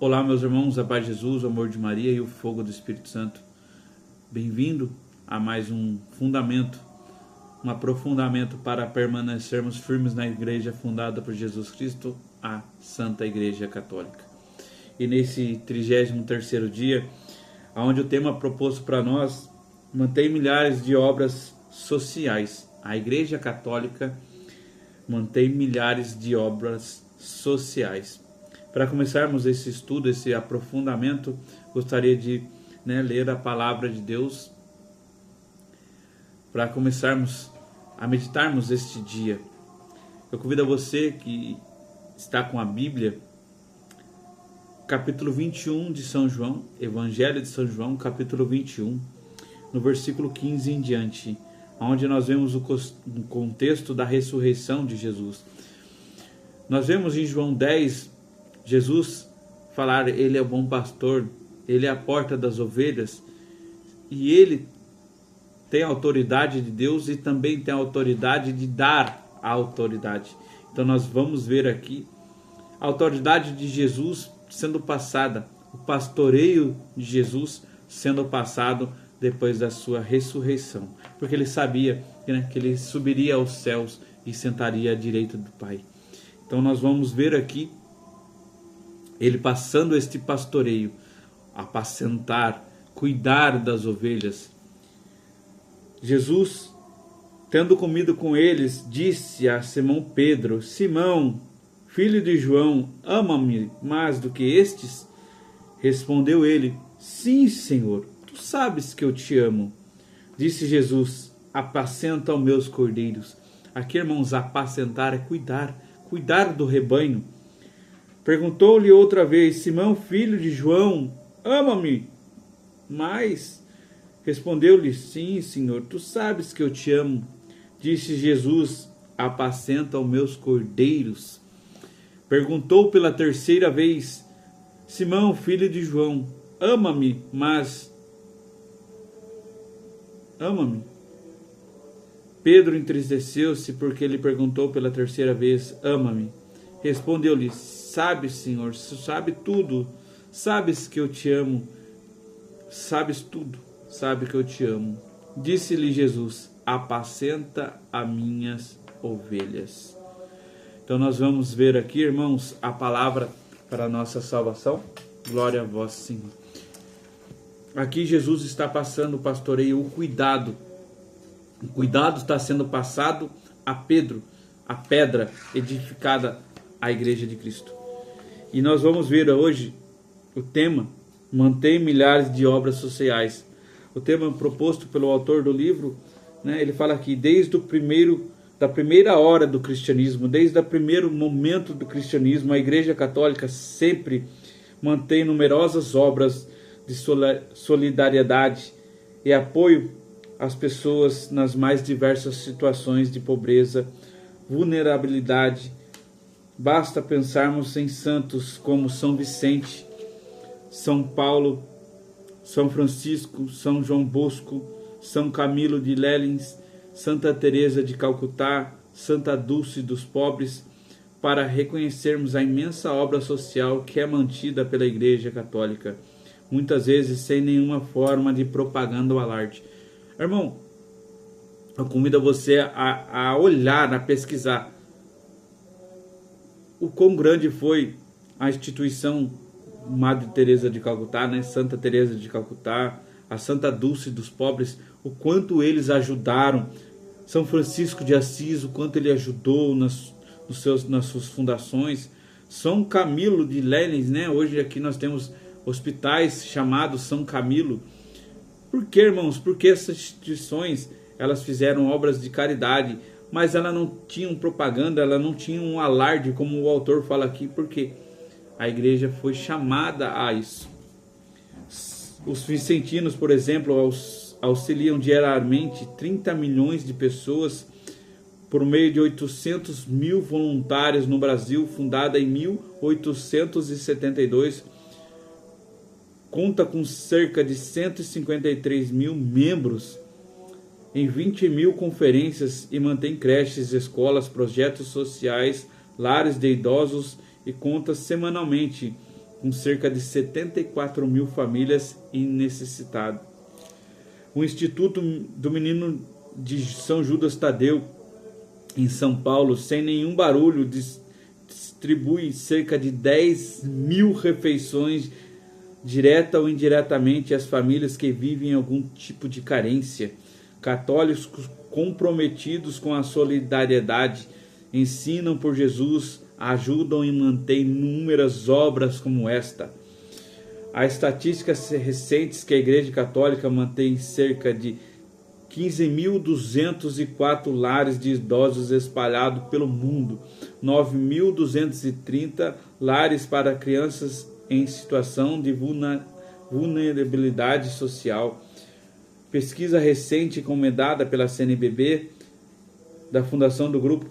Olá, meus irmãos, a paz de Jesus, o amor de Maria e o fogo do Espírito Santo. Bem-vindo a mais um fundamento, um aprofundamento para permanecermos firmes na igreja fundada por Jesus Cristo, a Santa Igreja Católica. E nesse 33º dia, onde o tema proposto para nós mantém milhares de obras sociais. A Igreja Católica mantém milhares de obras sociais. Para começarmos esse estudo, esse aprofundamento, gostaria de ler a palavra de Deus para começarmos a meditarmos este dia. Eu convido a você que está com a Bíblia, capítulo 21 de São João, Evangelho de São João, capítulo 21, no versículo 15 em diante, onde nós vemos o contexto da ressurreição de Jesus. Nós vemos em João 10, Jesus falar, ele é o bom pastor, ele é a porta das ovelhas, e ele tem a autoridade de Deus e também tem a autoridade de dar a autoridade. Então nós vamos ver aqui a autoridade de Jesus sendo passada, o pastoreio de Jesus sendo passado depois da sua ressurreição, porque ele sabia que ele subiria aos céus e sentaria à direita do Pai. Então nós vamos ver aqui ele passando este pastoreio, apacentar, cuidar das ovelhas. Jesus, tendo comido com eles, disse a Simão Pedro: Simão, filho de João, ama-me mais do que estes? Respondeu ele: Sim, Senhor, tu sabes que eu te amo. Disse Jesus: apacenta os meus cordeiros. Aqui, irmãos, apacentar é cuidar do rebanho. Perguntou-lhe outra vez: Simão, filho de João, ama-me mais? Respondeu-lhe: Sim, Senhor, tu sabes que eu te amo. Disse Jesus: apacenta os meus cordeiros. Perguntou pela terceira vez: Simão, filho de João, ama-me mais? Ama-me? Pedro entristeceu-se porque ele perguntou pela terceira vez: ama-me? Respondeu-lhe: Sabes, Senhor, sabe tudo, sabes que eu te amo, sabes tudo, sabe que eu te amo. Disse-lhe Jesus: apacenta as minhas ovelhas. Então nós vamos ver aqui, irmãos, a palavra para a nossa salvação. Glória a vós, Senhor. Aqui Jesus está passando o pastoreio, o cuidado. O cuidado está sendo passado a Pedro, a pedra edificada, a Igreja de Cristo. E nós vamos ver hoje o tema: mantém milhares de obras sociais. O tema proposto pelo autor do livro, ele fala aqui, da primeira hora do cristianismo, desde o primeiro momento do cristianismo, a Igreja Católica sempre mantém numerosas obras de solidariedade e apoio às pessoas nas mais diversas situações de pobreza, vulnerabilidade. Basta pensarmos em santos como São Vicente, São Paulo, São Francisco, São João Bosco, São Camilo de Lelins, Santa Teresa de Calcutá, Santa Dulce dos Pobres, para reconhecermos a imensa obra social que é mantida pela Igreja Católica, muitas vezes sem nenhuma forma de propaganda ou alarde. Irmão, eu convido você a olhar, a pesquisar o quão grande foi a instituição Madre Teresa de Calcutá, Santa Teresa de Calcutá, a Santa Dulce dos Pobres, o quanto eles ajudaram. São Francisco de Assis, o quanto ele ajudou nas suas fundações. São Camilo de Lelins, hoje aqui nós temos hospitais chamados São Camilo. Por que, irmãos? Porque essas instituições, elas fizeram obras de caridade, mas elas não tinham propaganda, elas não tinham um alarde, como o autor fala aqui, porque a igreja foi chamada a isso. Os vicentinos, por exemplo, auxiliam diariamente 30 milhões de pessoas por meio de 800 mil voluntários no Brasil, fundada em 1872. Conta com cerca de 153 mil membros em 20 mil conferências e mantém creches, escolas, projetos sociais, lares de idosos e conta semanalmente com cerca de 74 mil famílias necessitadas. O Instituto do Menino de São Judas Tadeu, em São Paulo, sem nenhum barulho, distribui cerca de 10 mil refeições, direta ou indiretamente, às famílias que vivem algum tipo de carência. Católicos comprometidos com a solidariedade, ensinam por Jesus, ajudam e mantêm inúmeras obras como esta. Há estatísticas recentes que a Igreja Católica mantém cerca de 15.204 lares de idosos espalhados pelo mundo, 9.230 lares para crianças em situação de vulnerabilidade social. Pesquisa recente encomendada pela CNBB, da Fundação do Grupo,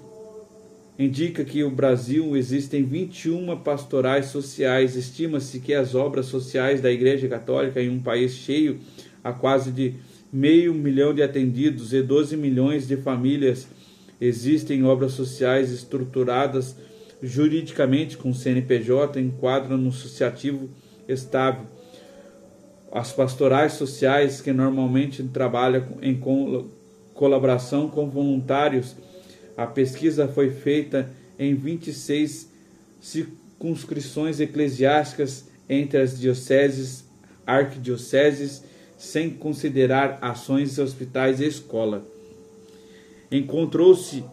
indica que no Brasil existem 21 pastorais sociais. Estima-se que as obras sociais da Igreja Católica, em um país cheio a quase de 500 mil de atendidos e 12 milhões de famílias, existem obras sociais estruturadas juridicamente com CNPJ, enquadram no associativo estável. As pastorais sociais, que normalmente trabalham em colaboração com voluntários. A pesquisa foi feita em 26 circunscrições eclesiásticas entre as dioceses, arquidioceses, sem considerar ações, hospitais e escola. Encontrou-se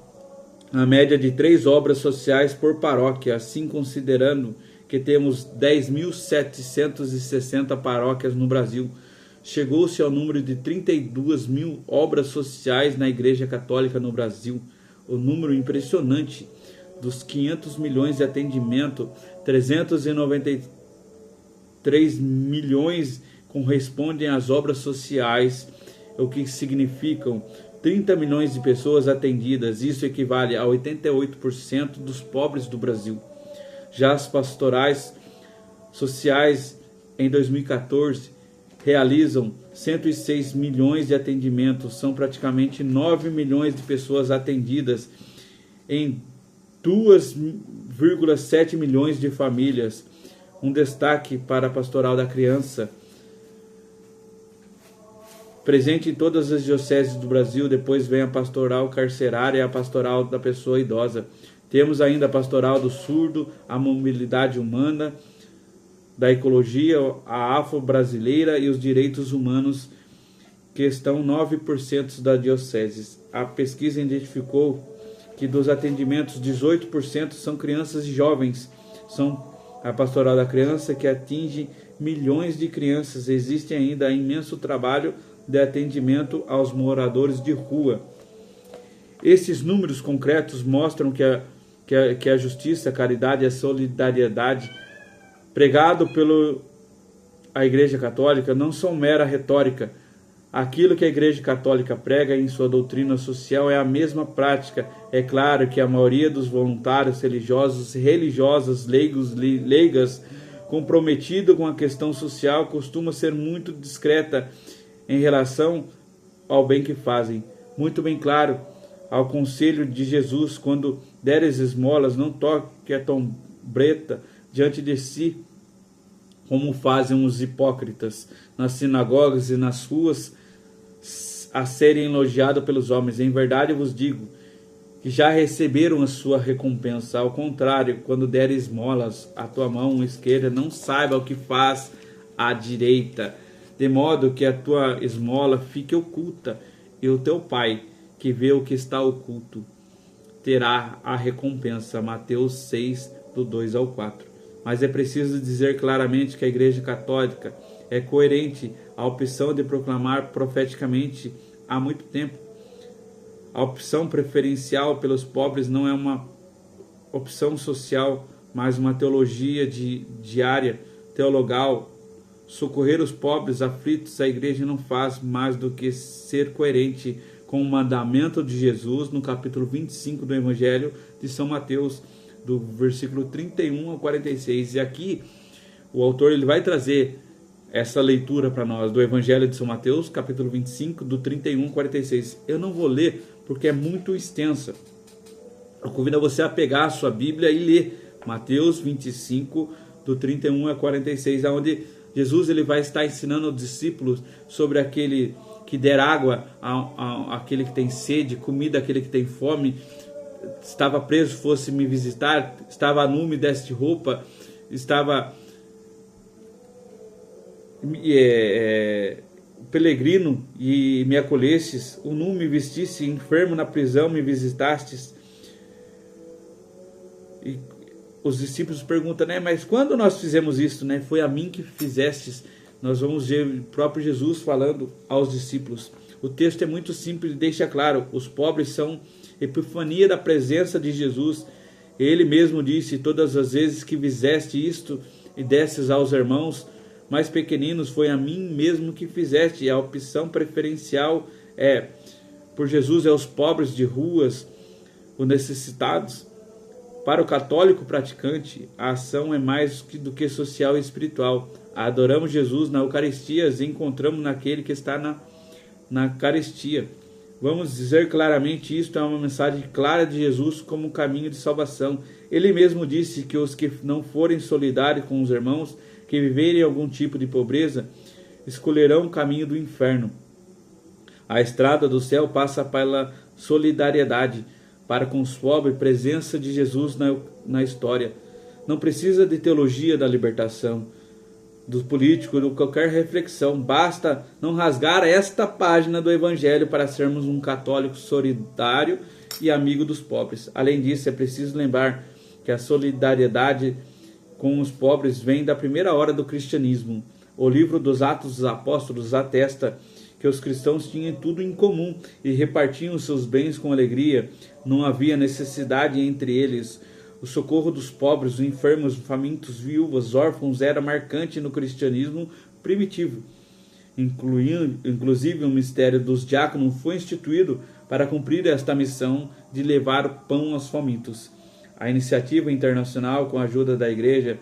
a média de 3 obras sociais por paróquia, assim considerando que temos 10.760 paróquias no Brasil. Chegou-se ao número de 32 mil obras sociais na Igreja Católica no Brasil. O número impressionante dos 500 milhões de atendimento, 393 milhões correspondem às obras sociais, o que significam 30 milhões de pessoas atendidas. Isso equivale a 88% dos pobres do Brasil. Já as pastorais sociais, em 2014, realizam 106 milhões de atendimentos. São praticamente 9 milhões de pessoas atendidas em 2,7 milhões de famílias. Um destaque para a Pastoral da Criança, presente em todas as dioceses do Brasil. Depois vem a Pastoral Carcerária e a Pastoral da Pessoa Idosa. Temos ainda a Pastoral do Surdo, a Mobilidade Humana, da Ecologia, a Afro-Brasileira e os Direitos Humanos, que estão 9% da diocese. A pesquisa identificou que dos atendimentos, 18% são crianças e jovens. São a Pastoral da Criança, que atinge milhões de crianças. Existe ainda imenso trabalho de atendimento aos moradores de rua. Esses números concretos mostram que a justiça, a caridade e a solidariedade pregado pela Igreja Católica não são mera retórica. Aquilo que a Igreja Católica prega em sua doutrina social é a mesma prática. É claro que a maioria dos voluntários religiosos, religiosas, leigas, comprometido com a questão social, costuma ser muito discreta em relação ao bem que fazem. Muito bem claro ao conselho de Jesus: quando deres esmolas, não toque a trombeta diante de si, como fazem os hipócritas nas sinagogas e nas ruas, a serem elogiados pelos homens. Em verdade vos digo que já receberam a sua recompensa. Ao contrário, quando der esmolas, a tua mão esquerda não saiba o que faz a direita, de modo que a tua esmola fique oculta, e o teu Pai, que vê o que está oculto, terá a recompensa. Mateus 6, do 2 ao 4. Mas é preciso dizer claramente que a Igreja Católica é coerente à opção de proclamar profeticamente há muito tempo. A opção preferencial pelos pobres não é uma opção social, mas uma teologia diária, teologal. Socorrer os pobres aflitos, a Igreja não faz mais do que ser coerente com o mandamento de Jesus no capítulo 25 do Evangelho de São Mateus, do versículo 31 ao 46. E aqui o autor ele vai trazer essa leitura para nós do Evangelho de São Mateus, capítulo 25, do 31 ao 46. Eu não vou ler porque é muito extensa. Eu convido você a pegar a sua Bíblia e ler Mateus 25, do 31 a 46, onde Jesus ele vai estar ensinando aos discípulos sobre aquele que der água àquele que tem sede, comida àquele que tem fome, estava preso, fosse me visitar, estava nu, me deste roupa, estava peregrino e me acolhestes, o nu me vestiste, enfermo na prisão me visitastes. E os discípulos perguntam, né, mas quando nós fizemos isso, né? Foi a mim que fizestes. Nós vamos ver o próprio Jesus falando aos discípulos. O texto é muito simples e deixa claro, os pobres são epifania da presença de Jesus. Ele mesmo disse, todas as vezes que fizeste isto e destes aos irmãos mais pequeninos, foi a mim mesmo que fizeste. E a opção preferencial por Jesus é os pobres de ruas, os necessitados. Para o católico praticante, a ação é mais do que social e espiritual. Adoramos Jesus na Eucaristia e encontramos naquele que está na Eucaristia. Vamos dizer claramente, isto é uma mensagem clara de Jesus como caminho de salvação. Ele mesmo disse que os que não forem solidários com os irmãos, que viverem algum tipo de pobreza, escolherão o caminho do inferno. A estrada do céu passa pela solidariedade para com os pobres, presença de Jesus na história. Não precisa de teologia da libertação, do político, de qualquer reflexão. Basta não rasgar esta página do Evangelho para sermos um católico solidário e amigo dos pobres. Além disso, é preciso lembrar que a solidariedade com os pobres vem da primeira hora do cristianismo. O livro dos Atos dos Apóstolos atesta que os cristãos tinham tudo em comum e repartiam seus bens com alegria. Não havia necessidade entre eles. O socorro dos pobres, os enfermos, famintos, viúvas, órfãos era marcante no cristianismo primitivo. Inclusive o mistério dos diáconos foi instituído para cumprir esta missão de levar o pão aos famintos. A iniciativa internacional, com a ajuda da Igreja,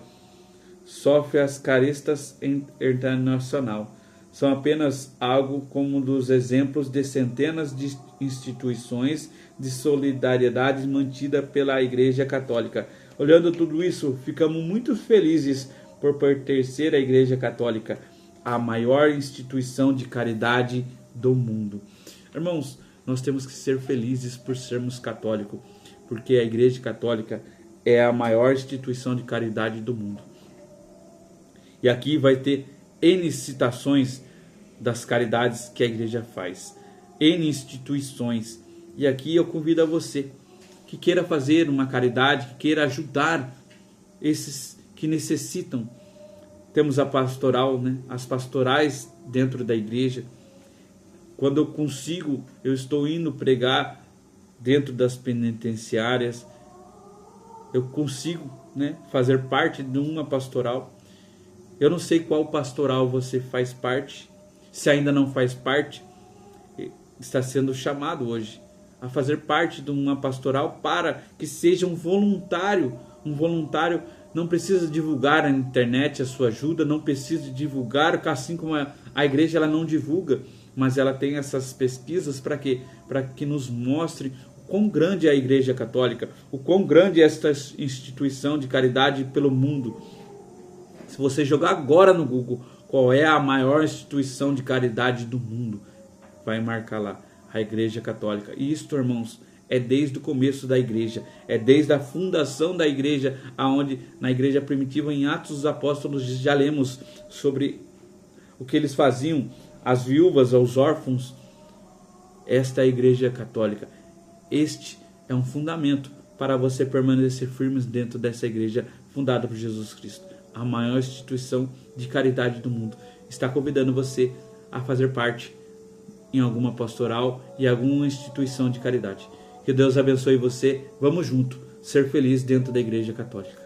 sofre as Caristas Internacional. São apenas algo como dos exemplos de centenas de instituições de solidariedade mantida pela Igreja Católica. Olhando tudo isso, ficamos muito felizes por pertencer à Igreja Católica, a maior instituição de caridade do mundo. Irmãos, nós temos que ser felizes por sermos católicos, porque a Igreja Católica é a maior instituição de caridade do mundo. E aqui vai ter N citações das caridades que a igreja faz, N instituições. E aqui eu convido a você que queira fazer uma caridade, que queira ajudar esses que necessitam. Temos a pastoral, né? As pastorais dentro da igreja. Quando eu consigo, eu estou indo pregar dentro das penitenciárias. Eu consigo, né, fazer parte de uma pastoral. Eu não sei qual pastoral você faz parte. Se ainda não faz parte, está sendo chamado hoje a fazer parte de uma pastoral para que seja um voluntário. Um voluntário não precisa divulgar na internet a sua ajuda, não precisa divulgar, assim como a igreja ela não divulga, mas ela tem essas pesquisas para quê? Para que nos mostre o quão grande é a Igreja Católica, o quão grande é esta instituição de caridade pelo mundo. Se você jogar agora no Google qual é a maior instituição de caridade do mundo, vai marcar lá a Igreja Católica. E isto, irmãos, é desde o começo da igreja, é desde a fundação da igreja, aonde na igreja primitiva, em Atos dos Apóstolos, já lemos sobre o que eles faziam, as viúvas, aos órfãos. Esta é a Igreja Católica. Este é um fundamento para você permanecer firmes dentro dessa igreja fundada por Jesus Cristo. A maior instituição de caridade do mundo está convidando você a fazer parte em alguma pastoral e alguma instituição de caridade. Que Deus abençoe você. Vamos junto ser felizes dentro da Igreja Católica.